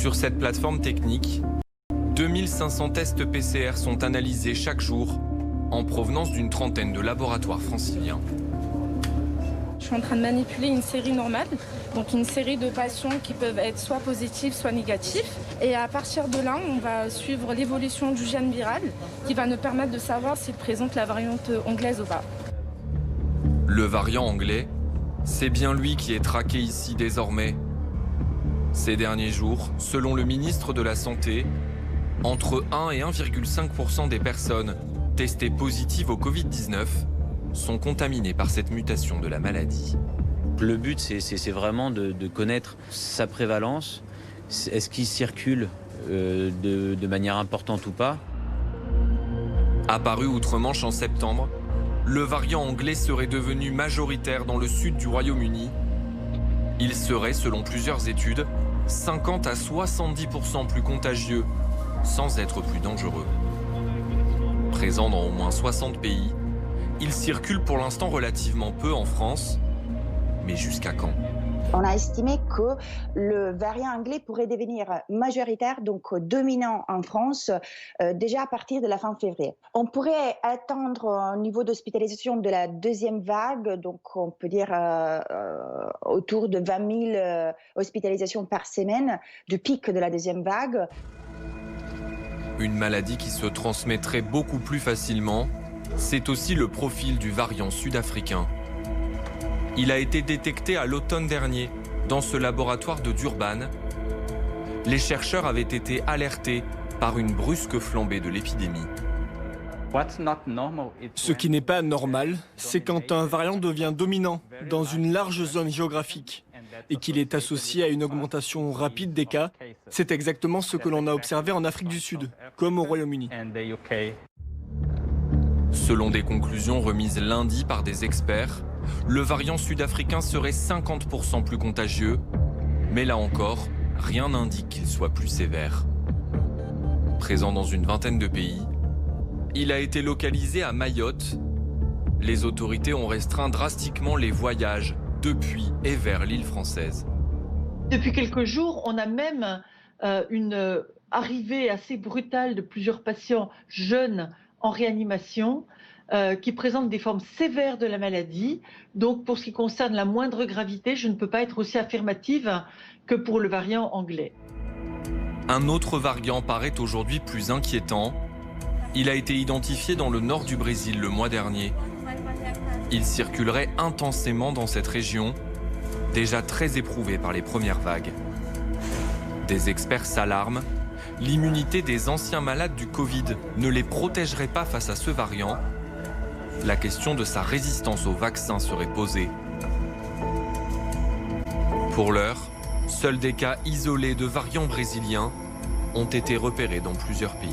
Sur cette plateforme technique, 2500 tests PCR sont analysés chaque jour en provenance d'une trentaine de laboratoires franciliens. Je suis en train de manipuler une série normale, donc une série de patients qui peuvent être soit positifs, soit négatifs. Et à partir de là, on va suivre l'évolution du gène viral qui va nous permettre de savoir s'il présente la variante anglaise ou pas. Le variant anglais, c'est bien lui qui est traqué ici désormais. Ces derniers jours, selon le ministre de la Santé, entre 1 et 1,5% des personnes testées positives au Covid-19 sont contaminées par cette mutation de la maladie. Le but, c'est vraiment de connaître sa prévalence. Est-ce qu'il circule de manière importante ou pas? Apparu outre-Manche en septembre, le variant anglais serait devenu majoritaire dans le sud du Royaume-Uni. Il serait, selon plusieurs études, 50 à 70% plus contagieux, sans être plus dangereux. Présent dans au moins 60 pays, il circule pour l'instant relativement peu en France, mais jusqu'à quand? On a estimé que le variant anglais pourrait devenir majoritaire, donc dominant en France, déjà à partir de la fin février. On pourrait attendre un niveau d'hospitalisation de la deuxième vague, donc on peut dire autour de 20 000 hospitalisations par semaine, du pic de la deuxième vague. Une maladie qui se transmettrait beaucoup plus facilement, c'est aussi le profil du variant sud-africain. Il a été détecté à l'automne dernier dans ce laboratoire de Durban. Les chercheurs avaient été alertés par une brusque flambée de l'épidémie. Ce qui n'est pas normal, c'est quand un variant devient dominant dans une large zone géographique et qu'il est associé à une augmentation rapide des cas. C'est exactement ce que l'on a observé en Afrique du Sud, comme au Royaume-Uni. Selon des conclusions remises lundi par des experts, le variant sud-africain serait 50% plus contagieux, mais là encore, rien n'indique qu'il soit plus sévère. Présent dans une vingtaine de pays, il a été localisé à Mayotte. Les autorités ont restreint drastiquement les voyages depuis et vers l'île française. Depuis quelques jours, on a même une arrivée assez brutale de plusieurs patients jeunes en réanimation qui présentent des formes sévères de la maladie. Donc pour ce qui concerne la moindre gravité, je ne peux pas être aussi affirmative que pour le variant anglais. Un autre variant paraît aujourd'hui plus inquiétant. Il a été identifié dans le nord du Brésil le mois dernier. Il circulerait intensément dans cette région, déjà très éprouvée par les premières vagues. Des experts s'alarment. L'immunité des anciens malades du Covid ne les protégerait pas face à ce variant. La question de sa résistance au vaccin serait posée. Pour l'heure, seuls des cas isolés de variants brésiliens ont été repérés dans plusieurs pays.